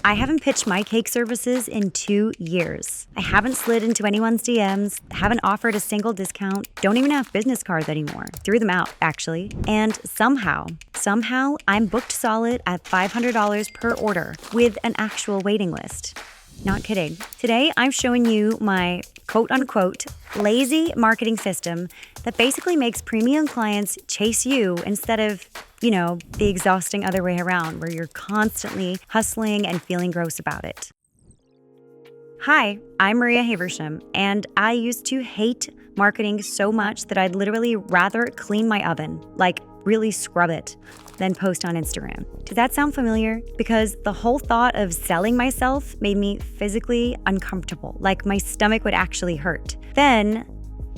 I haven't pitched my cake services in 2 years. I haven't slid into anyone's DMs, haven't offered a single discount, don't even have business cards anymore. Threw them out, actually. And somehow, I'm booked solid at $500 per order with an actual waiting list. Not kidding. Today, I'm showing you my quote-unquote lazy marketing system that basically makes premium clients chase you instead of, the exhausting other way around where you're constantly hustling and feeling gross about it. Hi, I'm Maria Haversham, and I used to hate marketing so much that I'd literally rather clean my oven, like really scrub it, than post on Instagram. Does that sound familiar? Because the whole thought of selling myself made me physically uncomfortable, like my stomach would actually hurt.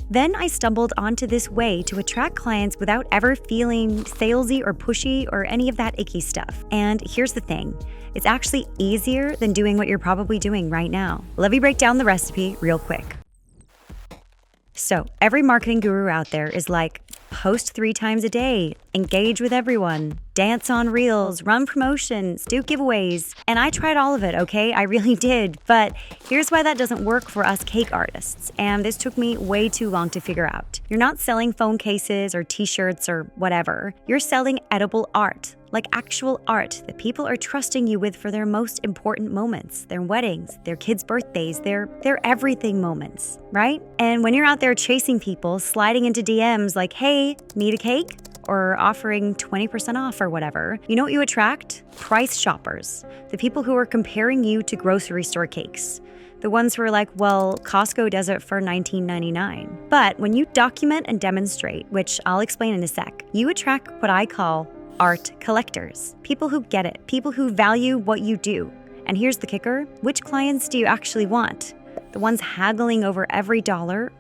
Then I stumbled onto this way to attract clients without ever feeling salesy or pushy or any of that icky stuff. And here's the thing, it's actually easier than doing what you're probably doing right now. Let me break down the recipe real quick. So every marketing guru out there is like, post 3 times a day, engage with everyone, dance on reels, run promotions, do giveaways. And I tried all of it, okay? I really did. But here's why that doesn't work for us cake artists. And this took me way too long to figure out. You're not selling phone cases or t-shirts or whatever. You're selling edible art. Like actual art that people are trusting you with for their most important moments, their weddings, their kids' birthdays, their everything moments, right? And when you're out there chasing people, sliding into DMs like, hey, need a cake? Or offering 20% off or whatever, you know what you attract? Price shoppers, the people who are comparing you to grocery store cakes. The ones who are like, well, Costco does it for $19.99. But when you document and demonstrate, which I'll explain in a sec, you attract what I call art collectors, people who get it, people who value what you do. And here's the kicker, which clients do you actually want? The ones haggling over every dollar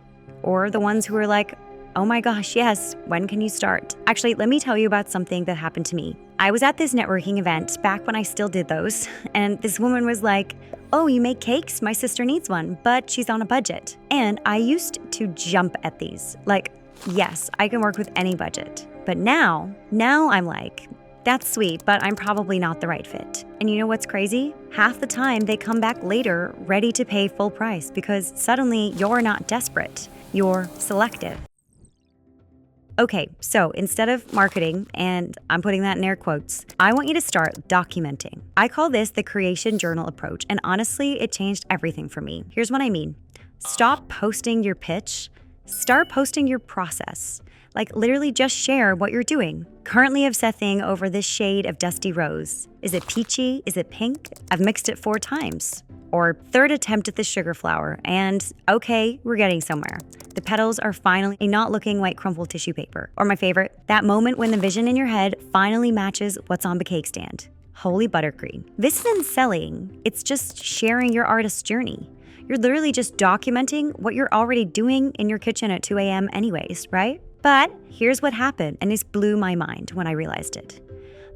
or the ones who are like, oh my gosh, yes, when can you start? Actually, let me tell you about something that happened to me. I was at this networking event back when I still did those, and this woman was like, oh, you make cakes? My sister needs one, but she's on a budget. And I used to jump at these, like, yes, I can work with any budget. But now I'm like, that's sweet, but I'm probably not the right fit. And you know what's crazy? Half the time they come back later ready to pay full price because suddenly you're not desperate, you're selective. Okay, so instead of marketing, and I'm putting that in air quotes, I want you to start documenting. I call this the creation journal approach, and honestly, it changed everything for me. Here's what I mean. Stop posting your pitch, start posting your process. Like literally just share what you're doing. Currently obsessing over this shade of dusty rose. Is it peachy? Is it pink? I've mixed it 4 times. Or 3rd attempt at the sugar flower, and okay, we're getting somewhere. The petals are finally not looking like crumpled tissue paper. Or my favorite, that moment when the vision in your head finally matches what's on the cake stand. Holy buttercream. This isn't selling, it's just sharing your artist's journey. You're literally just documenting what you're already doing in your kitchen at 2 a.m. anyways, right? But here's what happened, and this blew my mind when I realized it.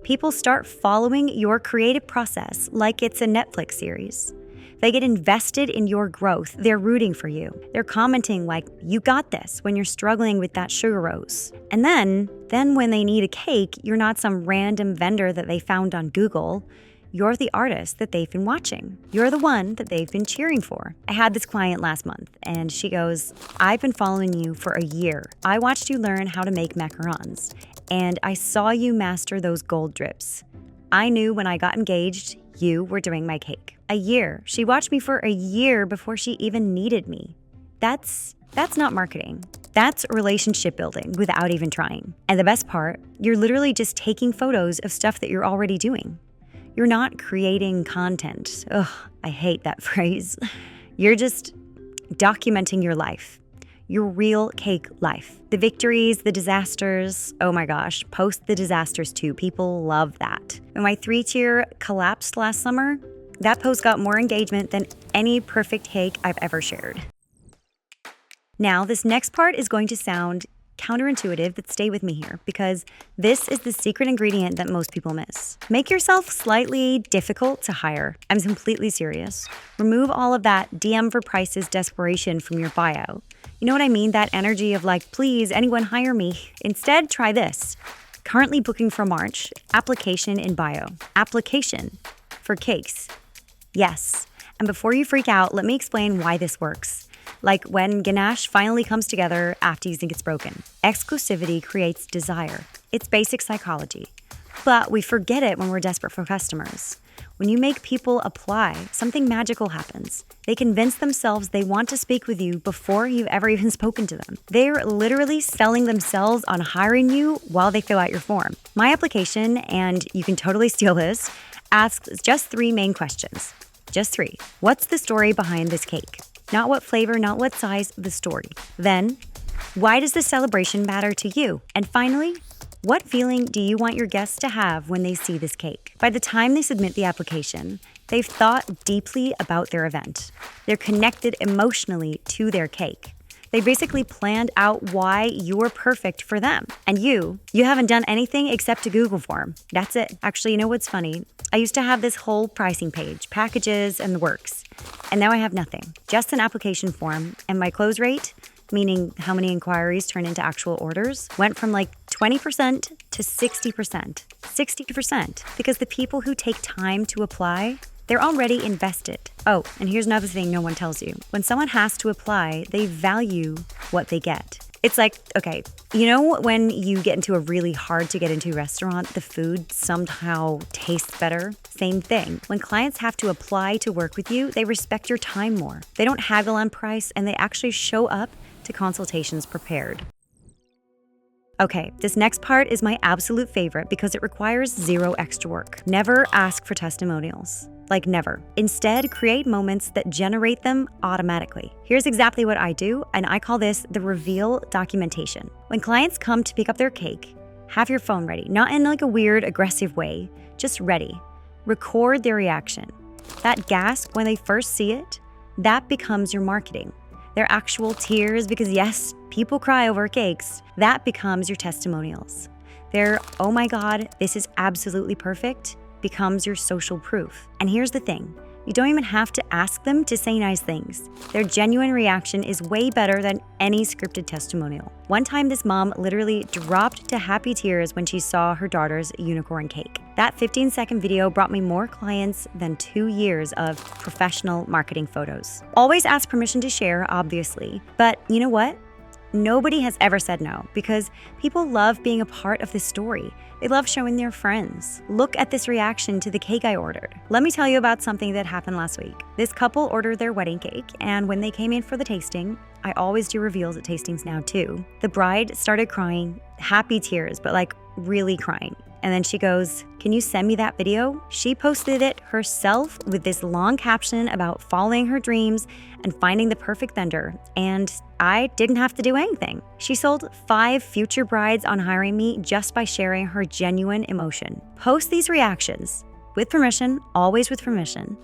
People start following your creative process like it's a Netflix series. They get invested in your growth. They're rooting for you. They're commenting like, you got this when you're struggling with that sugar rose. And then when they need a cake, you're not some random vendor that they found on Google. You're the artist that they've been watching. You're the one that they've been cheering for. I had this client last month, and she goes, I've been following you for a year. I watched you learn how to make macarons, and I saw you master those gold drips. I knew when I got engaged, you were doing my cake. A year. She watched me for a year before she even needed me. That's not marketing. That's relationship building without even trying. And the best part, you're literally just taking photos of stuff that you're already doing. You're not creating content. Ugh, I hate that phrase. You're just documenting your life, your real cake life. The victories, the disasters. Oh my gosh, post the disasters too. People love that. When my 3-tier collapsed last summer, that post got more engagement than any perfect cake I've ever shared. Now, this next part is going to sound counterintuitive, but stay with me here because this is the secret ingredient that most people miss. Make yourself slightly difficult to hire. I'm completely serious. Remove all of that DM for prices desperation from your bio. You know what I mean? That energy of like, please, anyone hire me. Instead, try this. Currently booking for March, application in bio. Application for cakes. Yes. And before you freak out, let me explain why this works. Like when ganache finally comes together after you think it's broken. Exclusivity creates desire. It's basic psychology. But we forget it when we're desperate for customers. When you make people apply, something magical happens. They convince themselves they want to speak with you before you've ever even spoken to them. They're literally selling themselves on hiring you while they fill out your form. My application, and you can totally steal this, asks just 3 main questions. Just 3. What's the story behind this cake? Not what flavor, not what size, the story. Then, why does the celebration matter to you? And finally, what feeling do you want your guests to have when they see this cake? By the time they submit the application, they've thought deeply about their event. They're connected emotionally to their cake. They basically planned out why you're perfect for them. And you haven't done anything except a Google form. That's it. Actually, you know what's funny? I used to have this whole pricing page, packages and the works. And now I have nothing, just an application form. And my close rate, meaning how many inquiries turn into actual orders, went from like 20% to 60%. 60%, because the people who take time to apply, they're already invested. Oh, and here's another thing no one tells you. When someone has to apply, they value what they get. It's like, okay, you know when you get into a really hard to get into restaurant, the food somehow tastes better? Same thing. When clients have to apply to work with you, they respect your time more. They don't haggle on price, and they actually show up to consultations prepared. Okay, this next part is my absolute favorite because it requires 0 extra work. Never ask for testimonials. Like never. Instead, create moments that generate them automatically. Here's exactly what I do, and I call this the reveal documentation. When clients come to pick up their cake, have your phone ready, not in like a weird, aggressive way, just ready. Record their reaction. That gasp when they first see it, that becomes your marketing. Their actual tears, because yes, people cry over cakes, that becomes your testimonials. Their, oh my God, this is absolutely perfect, becomes your social proof. And here's the thing, you don't even have to ask them to say nice things. Their genuine reaction is way better than any scripted testimonial. One time this mom literally dropped to happy tears when she saw her daughter's unicorn cake. That 15-second video brought me more clients than 2 years of professional marketing photos. Always ask permission to share, obviously, but you know what? Nobody has ever said no because people love being a part of this story. They love showing their friends. Look at this reaction to the cake I ordered. Let me tell you about something that happened last week. This couple ordered their wedding cake, and when they came in for the tasting, I always do reveals at tastings now too. The bride started crying, happy tears, but like really crying. And then she goes, "Can you send me that video?" She posted it herself with this long caption about following her dreams and finding the perfect vendor. And I didn't have to do anything. She sold 5 future brides on hiring me just by sharing her genuine emotion. Post these reactions with permission, always with permission,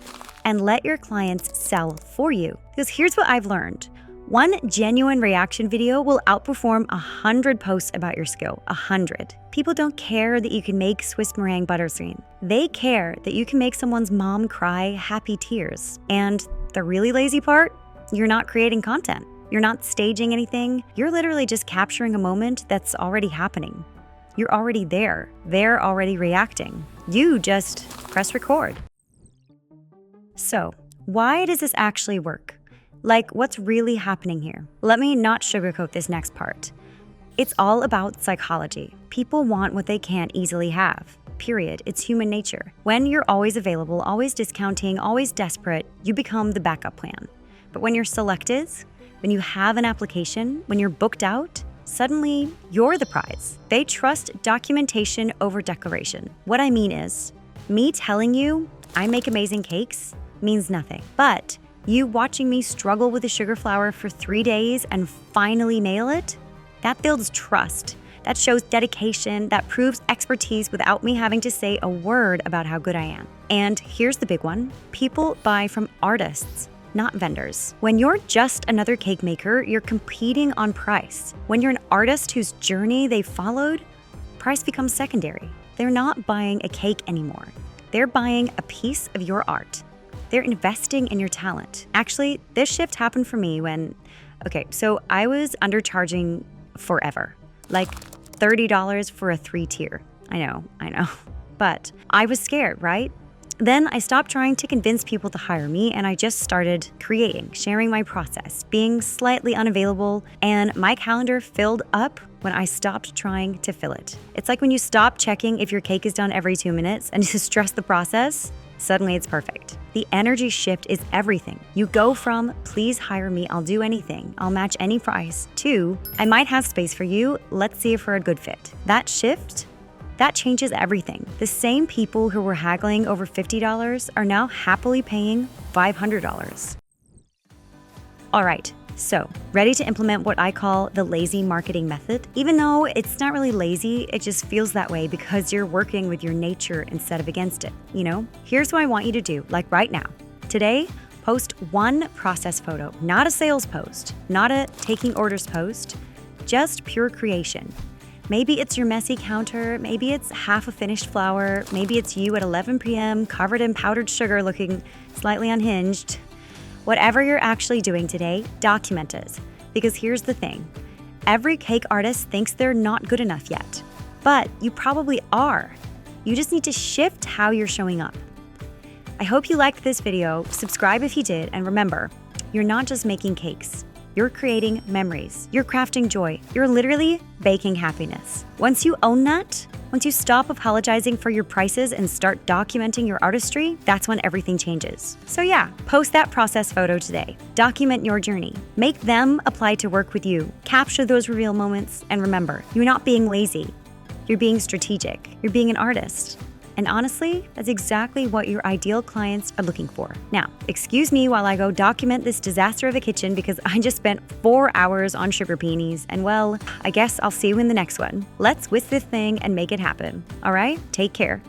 and let your clients sell for you. Because here's what I've learned. One genuine reaction video will outperform 100 posts about your skill. 100. People don't care that you can make Swiss meringue butterscreen. They care that you can make someone's mom cry happy tears. And the really lazy part, you're not creating content. You're not staging anything. You're literally just capturing a moment that's already happening. You're already there. They're already reacting. You just press record. So, why does this actually work? Like, what's really happening here? Let me not sugarcoat this next part. It's all about psychology. People want what they can't easily have. Period. It's human nature. When you're always available, always discounting, always desperate, you become the backup plan. But when you're selected, when you have an application, when you're booked out, suddenly you're the prize. They trust documentation over declaration. What I mean is, me telling you I make amazing cakes means nothing. But you watching me struggle with the sugar flour for 3 days and finally nail it, that builds trust. That shows dedication, that proves expertise without me having to say a word about how good I am. And here's the big one. People buy from artists, not vendors. When you're just another cake maker, you're competing on price. When you're an artist whose journey they followed, price becomes secondary. They're not buying a cake anymore. They're buying a piece of your art. They're investing in your talent. Actually, this shift happened for me when, so I was undercharging forever. Like $30 for a 3-tier. I know. But I was scared, right? Then I stopped trying to convince people to hire me and I just started creating, sharing my process, being slightly unavailable, and my calendar filled up when I stopped trying to fill it. It's like when you stop checking if your cake is done every 2 minutes and just trust the process, suddenly it's perfect. The energy shift is everything. You go from, please hire me, I'll do anything, I'll match any price, to, I might have space for you, let's see if we're a good fit. That shift, that changes everything. The same people who were haggling over $50 are now happily paying $500. All right, so ready to implement what I call the lazy marketing method? Even though it's not really lazy, it just feels that way because you're working with your nature instead of against it, you know? Here's what I want you to do, like right now. Today, post one process photo, not a sales post, not a taking orders post, just pure creation. Maybe it's your messy counter, maybe it's half a finished flower, maybe it's you at 11 p.m. covered in powdered sugar looking slightly unhinged. Whatever you're actually doing today, document it. Because here's the thing, every cake artist thinks they're not good enough yet, but you probably are. You just need to shift how you're showing up. I hope you liked this video, subscribe if you did, and remember, you're not just making cakes. You're creating memories. You're crafting joy. You're literally baking happiness. Once you own that, once you stop apologizing for your prices and start documenting your artistry, that's when everything changes. So yeah, post that process photo today. Document your journey. Make them apply to work with you. Capture those real moments. And remember, you're not being lazy. You're being strategic. You're being an artist. And honestly, that's exactly what your ideal clients are looking for. Now, excuse me while I go document this disaster of a kitchen because I just spent 4 hours on sugar peonies, and well, I guess I'll see you in the next one. Let's whisk this thing and make it happen. All right, take care.